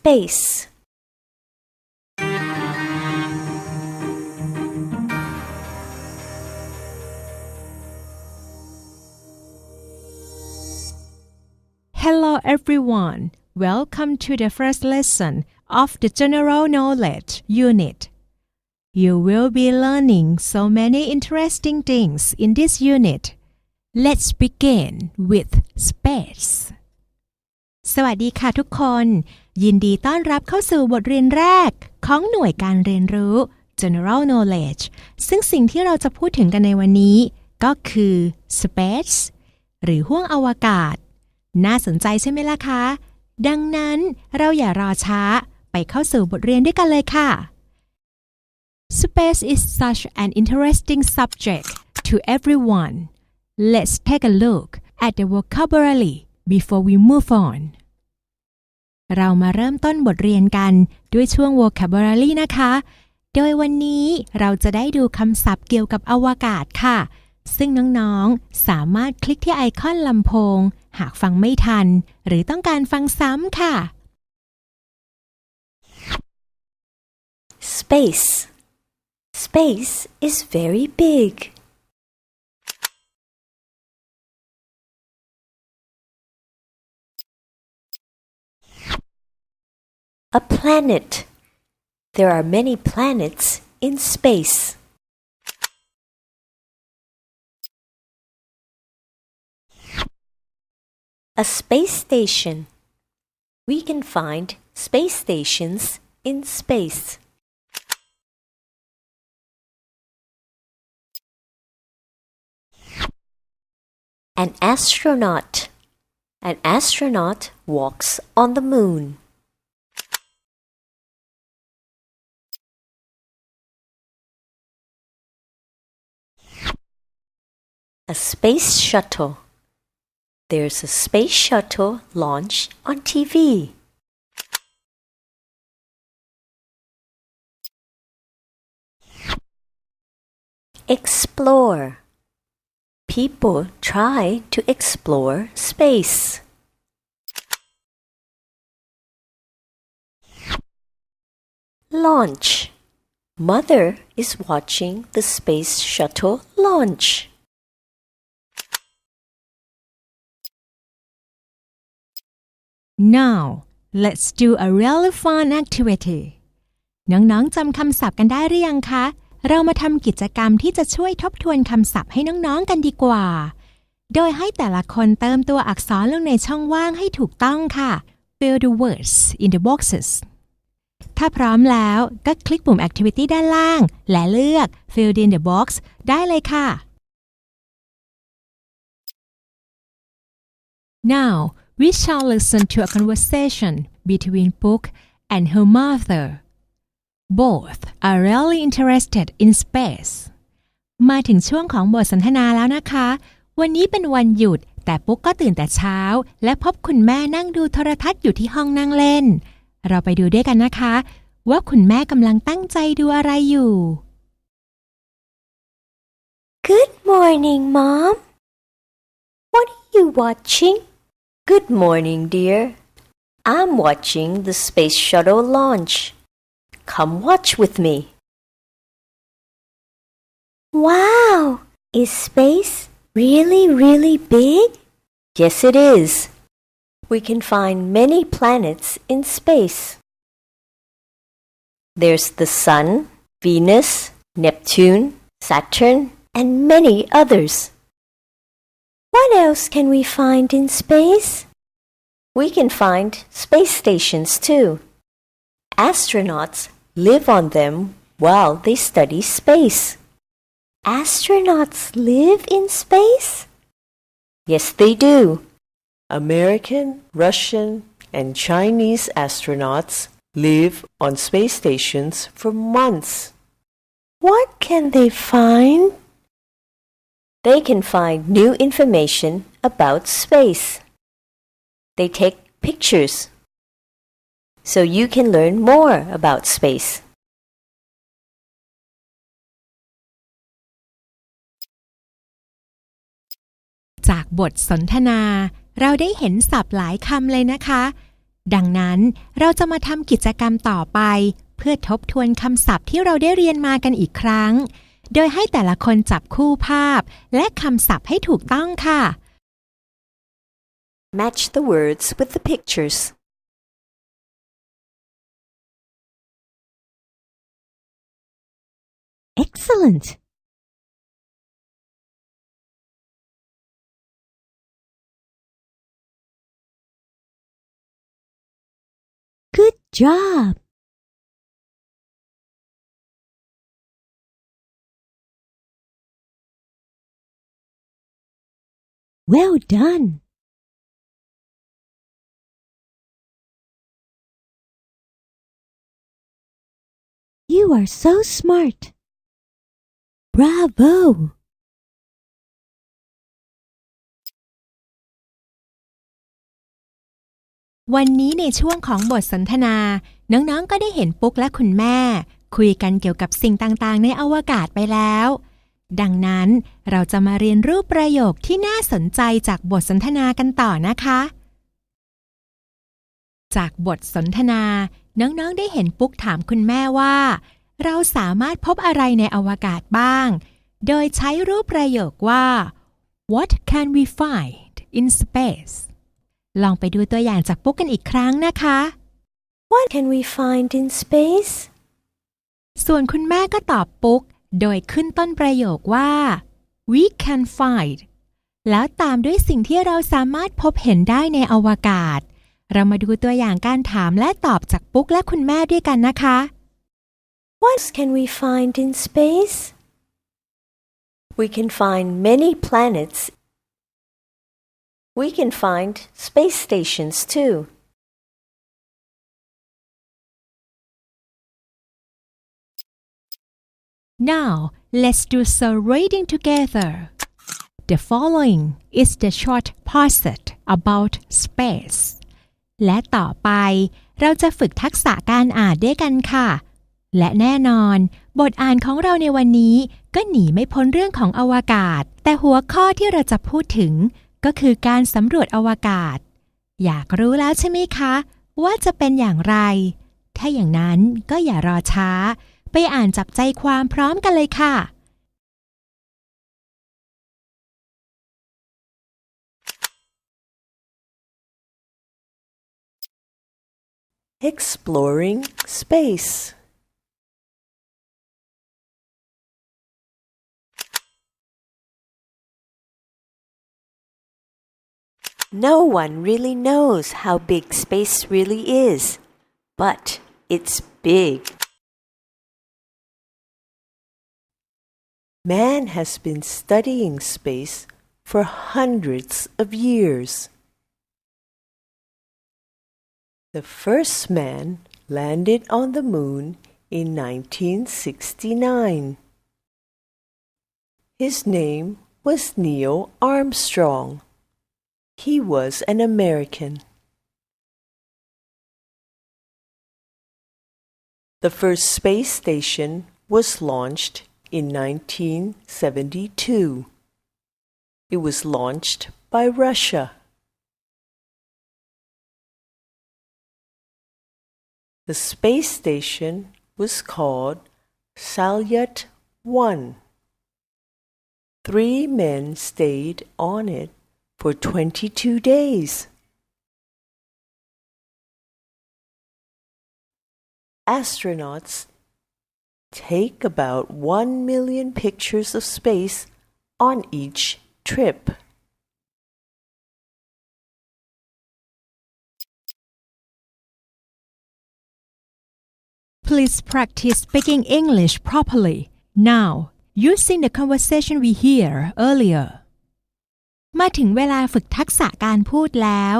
space. Hello everyone. Welcome to the first lesson of the General Knowledge Unit. You will be learning so many interesting things in this unit. Let's begin with space. สวัสดีค่ะทุกคนยินดีต้อนรับเข้าสู่บทเรียนแรกของหน่วยการเรียนรู้ General Knowledge ซึ่งสิ่งที่เราจะพูดถึงกันในวันนี้ก็คือ space หรือห้วงอวกาศน่าสนใจใช่ไหมล่ะคะดังนั้นเราอย่ารอช้าไปเข้าสู่บทเรียนด้วยกันเลยค่ะ Space is such an interesting subject to everyone. Let's take a look at the vocabulary before we move on. เรามาเริ่มต้นบทเรียนกันด้วยช่วง vocabulary นะคะโดยวันนี้เราจะได้ดูคำศัพท์เกี่ยวกับอวกาศค่ะซึ่งน้องๆสามารถคลิกที่ไอคอนลำโพงหากฟังไม่ทันหรือต้องการฟังซ้ำค่ะ Space. Space is very big. A planet. There are many planets in space. A space station. We can find space stations in space. An astronaut. An astronaut walks on the moon. A space shuttle. There's a space shuttle launch on TV. Explore. People try to explore space. Launch. Mother is watching the space shuttle launch. Now let's do a really fun activity น้องๆจำคำศัพท์กันได้หรือยังคะเรามาทำกิจกรรมที่จะช่วยทบทวนคำศัพท์ให้น้องๆกันดีกว่าโดยให้แต่ละคนเติมตัวอักษรลงในช่องว่างให้ถูกต้องค่ะ Fill the words in the boxes ถ้าพร้อมแล้วก็คลิกปุ่ม Activity ด้านล่างและเลือก Fill in the box ได้เลยค่ะ Now we shall listen to a conversation between Book and her mother. Both are really interested in space. มาถึงช่วงของบทสนทนาแล้วนะคะวันนี้เป็นวันหยุดแต่ปุ๊กก็ตื่นแต่เช้าและพบคุณแม่นั่งดูโทรทัศน์อยู่ที่ห้องนั่งเล่นเราไปดูด้วยกันนะคะว่าคุณแม่กำลังตั้งใจดูอะไรอยู่ Good morning, Mom. What are you watching?Good morning, dear. I'm watching the space shuttle launch. Come watch with me. Wow! Is space really big? Yes, it is. We can find many planets in space. There's the Sun, Venus, Neptune, Saturn, and many others.What else can we find in space? We can find space stations too. Astronauts live on them while they study space. Astronauts live in space? Yes, they do. American, Russian, and Chinese astronauts live on space stations for months. What can they find?They can find new information about space. They take pictures, so you can learn more about space. จากบทสนทนาเราได้เห็นศัพท์หลายคำเลยนะคะ ดังนั้นเราจะมาทำกิจกรรมต่อไปเพื่อทบทวนคำศัพท์ที่เราได้เรียนมากันอีกครั้งโดยให้แต่ละคนจับคู่ภาพและคำศัพท์ให้ถูกต้องค่ะ Match the words with the pictures. Excellent! Good job! Well done! You are so smart! Bravo! วันนี้ในช่วงของบทสนทนาน้องๆก็ได้เห็นปุ๊กและคุณแม่คุยกันเกี่ยวกับสิ่งต่างๆในอวกาศไปแล้วดังนั้นเราจะมาเรียนรูปประโยคที่น่าสนใจจากบทสนทนากันต่อนะคะจากบทสนทนาน้องๆได้เห็นปุ๊กถามคุณแม่ว่าเราสามารถพบอะไรในอวกาศบ้างโดยใช้รูปประโยคว่า What can we find in space ลองไปดูตัวอย่างจากปุ๊กกันอีกครั้งนะคะ What can we find in space? ส่วนคุณแม่ก็ตอบปุ๊กโดยขึ้นต้นประโยคว่า We can find แล้วตามด้วยสิ่งที่เราสามารถพบเห็นได้ในอวกาศเรามาดูตัวอย่างการถามและตอบจากปุ๊กและคุณแม่ด้วยกันนะคะ What can we find in space? We can find many planets. We can find space stations too. Now, let's do some reading together. The following is the short passage about space. และต่อไปเราจะฝึกทักษะการอ่านด้วยกันค่ะและแน่นอนบทอ่านของเราในวันนี้ก็หนีไม่พ้นเรื่องของอวกาศแต่หัวข้อที่เราจะพูดถึงก็คือการสำรวจอวกาศอยากรู้แล้วใช่ไหมคะว่าจะเป็นอย่างไรถ้าอย่างนั้นก็อย่ารอช้าไปอ่านจับใจความพร้อมกันเลยค่ะ Exploring space. No one really knows how big space really is, but it's big. Man has been studying space for hundreds of years. The first man landed on the moon in 1969. His name was Neil Armstrong. He was an American. The first space station was launched in 1972. It was launched by Russia. The space station was called Salyut 1. 3 men stayed on it for 22 days. Astronauts take about 1 million pictures of space on each trip. Please practice speaking English properly now using the conversation we hear earlier. มาถึงเวลาฝึกทักษะการพูดแล้ว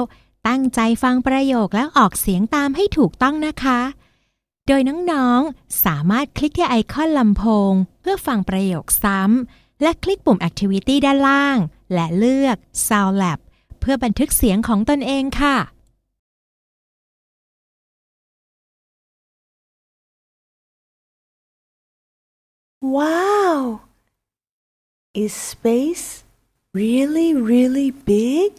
ตั้งใจฟังประโยคแล้วออกเสียงตามให้ถูกต้องนะคะโดยน้องๆสามารถคลิกที่ไอคอนลำโพงเพื่อฟังประโยคซ้ำและคลิกปุ่ม Activity ด้านล่างและเลือก Sound Lab เพื่อบันทึกเสียงของตนเองค่ะ Wow! Is space really, really big?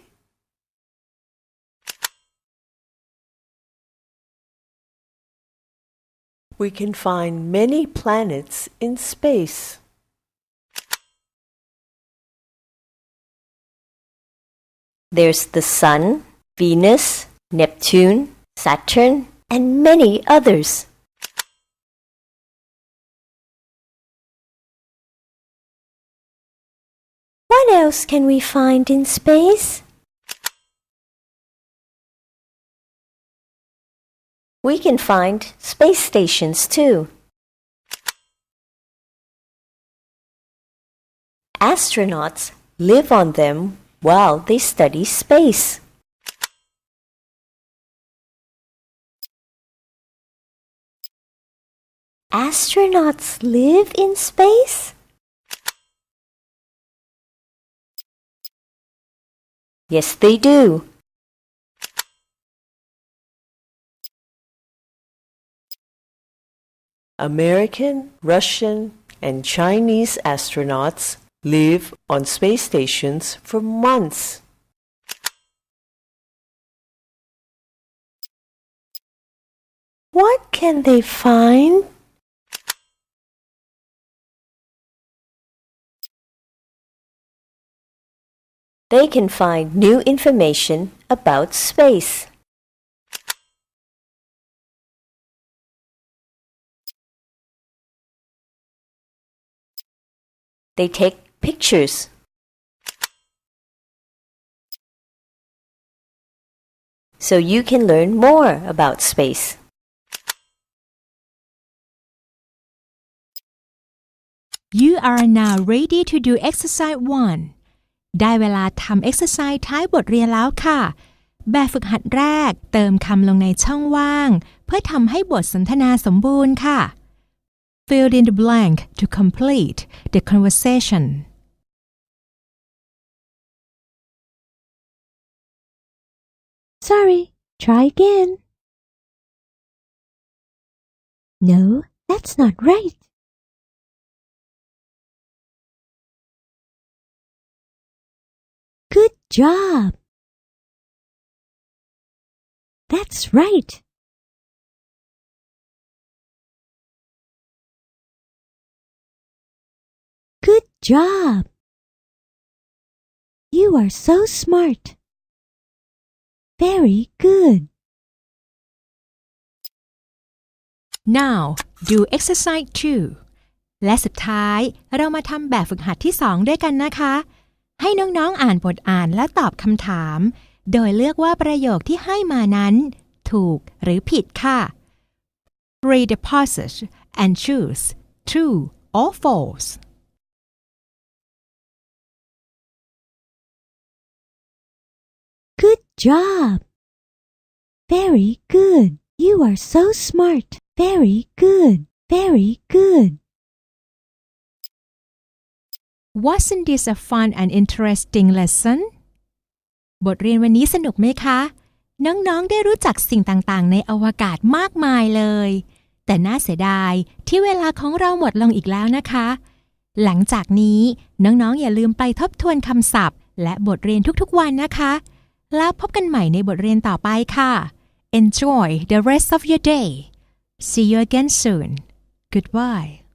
We can find many planets in space. There's the Sun, Venus, Neptune, Saturn, and many others. What else can we find in space? We can find space stations too. Astronauts live on them while they study space. Astronauts live in space? Yes, they do. American, Russian, and Chinese astronauts live on space stations for months. What can they find? They can find new information about space. They take pictures. So you can learn more about space. You are now ready to do exercise 1. ได้เวลาทำ exercise ท้ายบทเรียนแล้วค่ะ แบบฝึกหัดแรกเติมคำลงในช่องว่างเพื่อทำให้บทสนทนาสมบูรณ์ค่ะ Fill in the blank to complete the conversation. Sorry, try again. No, that's not right. Good job. That's right. Good job. You are so smart. Very good. Now do exercise 2. และสุดท้ายเรามาทำแบบฝึกหัดที่ 2 ด้วยกันนะคะ ให้น้องๆอ่านบทอ่านและตอบคำถามโดยเลือกว่าประโยคที่ให้มานั้นถูกหรือผิดค่ะ Read the passage and choose true or false. Good job. Very good. You are so smart. Very good. Very good. Wasn't this a fun and interesting lesson? บทเรียนวันนี้สนุกไหมคะ น้องๆได้รู้จักสิ่งต่างๆในอวกาศมากมายเลย แต่น่าเสียดายที่เวลาของเราหมดลงอีกแล้วนะคะ หลังจากนี้น้องๆอย่าลืมไปทบทวนคำศัพท์และบทเรียนทุกๆวันนะคะแล้วพบกันใหม่ในบทเรียนต่อไปค่ะ Enjoy the rest of your day. See you again soon. Goodbye.